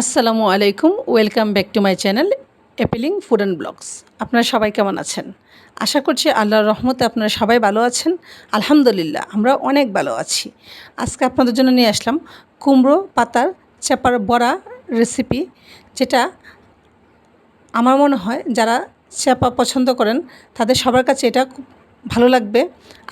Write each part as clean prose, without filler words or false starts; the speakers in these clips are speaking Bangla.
আসসালামু আলাইকুম, welcome back to my channel appealing food and blogs. আপনারা সবাই কেমন আছেন? আশা করছি আল্লাহর রহমতে আপনারা সবাই ভালো আছেন। আলহামদুলিল্লাহ, আমরা অনেক ভালো আছি। আজকে আপনাদের জন্য নিয়ে আসলাম কুমড়ো পাতার চাপার বড়া রেসিপি, যেটা আমার মনে হয় যারা চাপা পছন্দ করেন তাদের সবার কাছে এটা খুব ভালো লাগবে,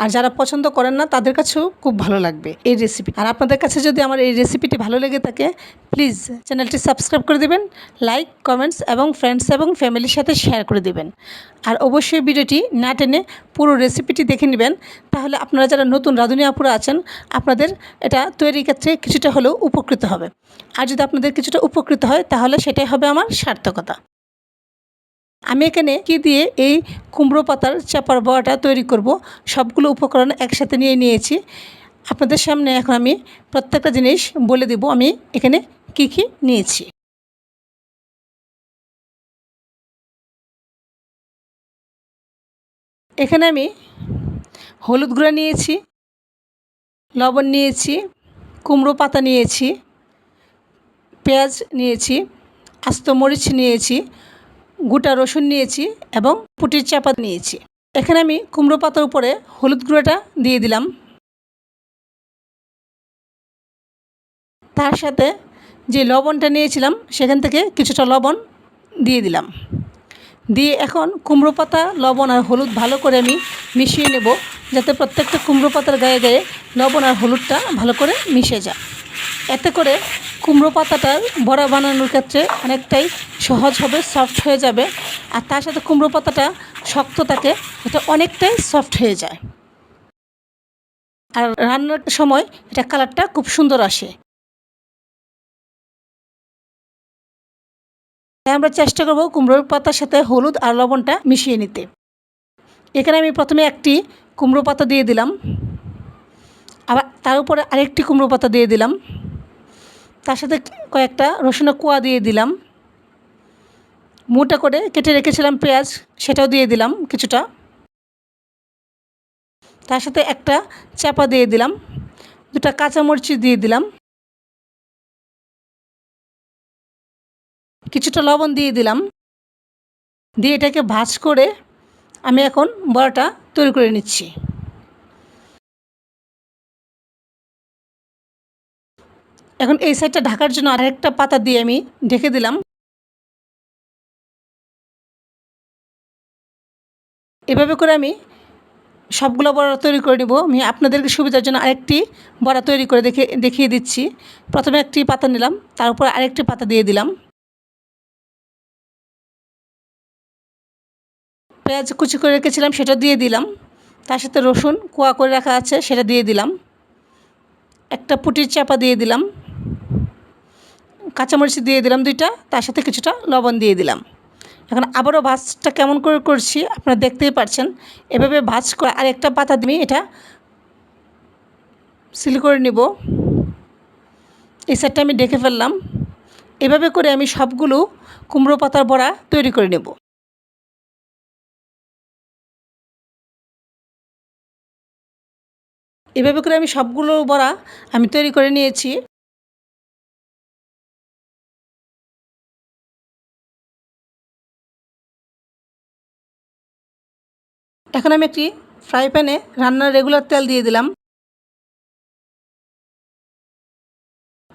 আর যারা পছন্দ করেন না তাদের কাছেও খুব ভালো লাগবে এই রেসিপি। আর আপনাদের কাছে যদি আমার এই রেসিপিটি ভালো লেগে থাকে, প্লিজ চ্যানেলটি সাবস্ক্রাইব করে দেবেন, লাইক, কমেন্টস এবং ফ্রেন্ডস এবং ফ্যামিলির সাথে শেয়ার করে দেবেন। আর অবশ্যই ভিডিওটি না টেনে পুরো রেসিপিটি দেখে নেবেন, তাহলে আপনারা যারা নতুন রাঁধুনি আপুরা আছেন আপনাদের এটা তৈরির ক্ষেত্রে কিছুটা হলেও উপকৃত হবে। আর যদি আপনাদের কিছুটা উপকৃত হয় তাহলে সেটাই হবে আমার সার্থকতা। আমি এখানে কি দিয়ে এই কুমড়ো পাতার চাপার বড়াটা তৈরি করব, সবগুলো উপকরণ একসাথে নিয়ে নিয়েছি। আপনাদের সামনে এখন আমি প্রত্যেকটা জিনিস বলে দেব আমি এখানে কি কি নিয়েছি। এখানে আমি হলুদ গুঁড়া নিয়েছি, লবণ নিয়েছি, কুমড়ো পাতা নিয়েছি, পেঁয়াজ নিয়েছি, আস্ত মরিচ নিয়েছি, গোটা রসুন নিয়েছি এবং পুটির চাপা নিয়েছি। এখানে আমি কুমড়ো পাতার উপরে হলুদ গুঁড়োটা দিয়ে দিলাম, তার সাথে যে লবণটা নিয়েছিলাম সেখান থেকে কিছুটা লবণ দিয়ে দিলাম। দিয়ে এখন কুমড়ো পাতা, লবণ আর হলুদ ভালো করে আমি মিশিয়ে নেব, যাতে প্রত্যেকটা কুমড়ো পাতার গায়ে গায়ে লবণ আর হলুদটা ভালো করে মিশে যায়। এতে করে কুমড়ো পাতাটার বড়া বানানোর ক্ষেত্রে অনেকটাই সহজ হবে, সফট হয়ে যাবে। আর তার সাথে কুমড়ো পাতাটা শক্ত থাকে, এটা অনেকটাই সফট হয়ে যায়। আর রান্নার সময় এটা কালারটা খুব সুন্দর আসে। তাই আমরা চেষ্টা করব কুমড়োর পাতার সাথে হলুদ আর লবণটা মিশিয়ে নিতে। এখানে আমি প্রথমে একটি কুমড়ো পাতা দিয়ে দিলাম, আবার তার উপরে আরেকটি কুমড়ো পাতা দিয়ে দিলাম, তার সাথে কয়েকটা রসুনের কোয়া দিয়ে দিলাম, মোটা করে কেটে রেখেছিলাম পেঁয়াজ, সেটাও দিয়ে দিলাম কিছুটা, তার সাথে একটা চাপা দিয়ে দিলাম, দুটা কাঁচামরিচ দিয়ে দিলাম, কিছুটা লবণ দিয়ে দিলাম। দিয়ে এটাকে ভাজ করে আমি এখন বড়াটা তৈরি করে নিচ্ছি। এখন এই সাইডটা ঢাকার জন্য আরেকটা পাতা দিয়ে আমি ঢেকে দিলাম। এভাবে করে আমি সবগুলো বড়া তৈরি করে নেব। আমি আপনাদেরকে সুবিধার জন্য আরেকটি বড়া তৈরি করে দেখিয়ে দিচ্ছি। প্রথমে একটি পাতা নিলাম, তার উপর আরেকটি পাতা দিয়ে দিলাম, পেঁয়াজ কুচি করে রেখেছিলাম সেটা দিয়ে দিলাম, তার সাথে রসুন কোয়া করে রাখা আছে সেটা দিয়ে দিলাম, একটা পুটির চাপা দিয়ে দিলাম, কাঁচামরিচ দিয়ে দিলাম দুইটা, তার সাথে কিছুটা লবণ দিয়ে দিলাম। এখন আবারও ভাজটা কেমন করে করছি আপনারা দেখতেই পাচ্ছেন। এভাবে ভাজ করে আরেকটা পাতা দিয়ে এটা সিল করে নেব। এই সাইডটা আমি ডেকে ফেললাম। এভাবে করে আমি সবগুলো কুমড়ো পাতার বড়া তৈরি করে নেব। এভাবে করে আমি সবগুলো বড়া আমি তৈরি করে নিয়েছি। এখন আমি একটি ফ্রাই প্যানে রান্নার রেগুলার তেল দিয়ে দিলাম।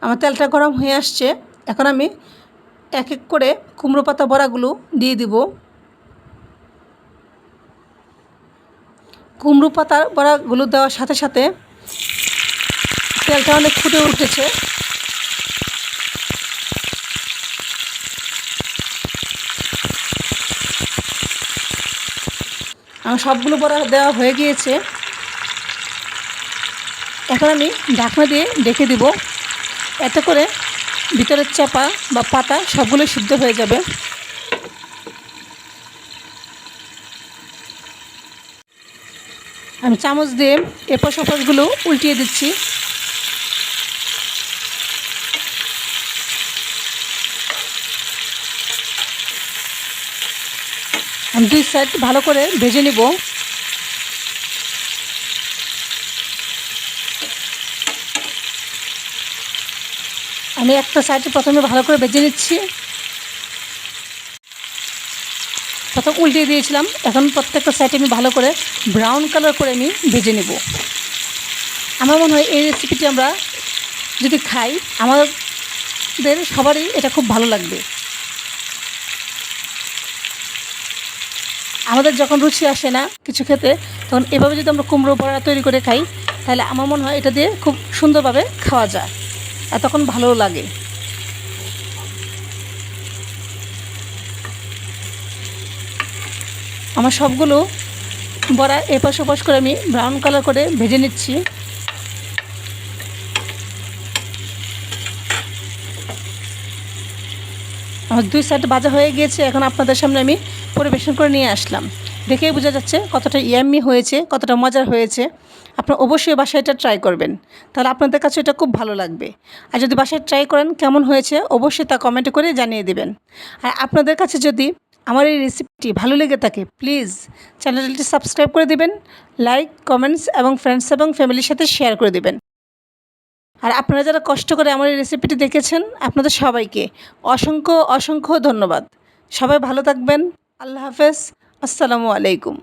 আমার তেলটা গরম হয়ে আসছে। এখন আমি এক এক করে কুমড়ো পাতা বড়াগুলো দিয়ে দিব। কুমড়ো পাতার বড়াগুলো দেওয়ার সাথে সাথে তেলটা অনেক ফুটে উঠেছে। আমার সবগুলো বড়া দেওয়া হয়ে গিয়েছে। এখন আমি ঢাকনা দিয়ে ঢেকে দিব, এতে করে ভিতরের চাপা বা পাতা সবগুলো সিদ্ধ হয়ে যাবে। আমি চামচ দিয়ে এপাশ ওপাশগুলো উল্টিয়ে দিচ্ছি। আমি দুই সাইড ভালো করে ভেজে নেব। আমি আমি একটা সাইডে প্রথমে ভালো করে ভেজে নিচ্ছি। প্রথম উল্টিয়ে দিয়েছিলাম, এখন প্রত্যেকটা সাইডে আমি ভালো করে ব্রাউন কালার করে আমি ভেজে নেব। আমার মনে হয় এই রেসিপিটি আমরা যদি খাই আমাদের সবারই এটা খুব ভালো লাগবে। আমাদের যখন রুচি আসে না কিছু খেতে, তখন এভাবে যদি আমরা কুমড়ো বড়া তৈরি করে খাই, তাহলে আমার মনে হয় এটা দিয়ে খুব সুন্দরভাবে খাওয়া যায় আর তখন ভালোও লাগে। আমার সবগুলো বড়া এপাশ ওপাশ করে আমি ব্রাউন কালার করে ভেজে নিচ্ছি। আমার দুই সাইড ভাজা হয়ে গিয়েছে, এখন আপনাদের সামনে আমি পরিবেশন করে নিয়ে আসলাম। দেখেই বোঝা যাচ্ছে কতটা ইয়াম্মি হয়েছে, কতটা মজার হয়েছে। আপনারা অবশ্যই বাসায় এটা ট্রাই করবেন, তাহলে আপনাদের কাছে এটা খুব ভালো লাগবে। আর যদি বাসায় ট্রাই করেন কেমন হয়েছে অবশ্যই তা কমেন্ট করে জানিয়ে দেবেন। আর আপনাদের কাছে যদি আমার এই রেসিপিটি ভালো লেগে থাকে, প্লিজ চ্যানেলটি সাবস্ক্রাইব করে দেবেন, লাইক, কমেন্টস এবং ফ্রেন্ডস এবং ফ্যামিলির সাথে শেয়ার করে দেবেন। আর আপনারা যারা কষ্ট করে আমার এই রেসিপিটি দেখেছেন, আপনাদের সবাইকে অসংখ্য অসংখ্য ধন্যবাদ। সবাই ভালো থাকবেন। আল্লাহ হাফেজ। আসসালামু আলাইকুম।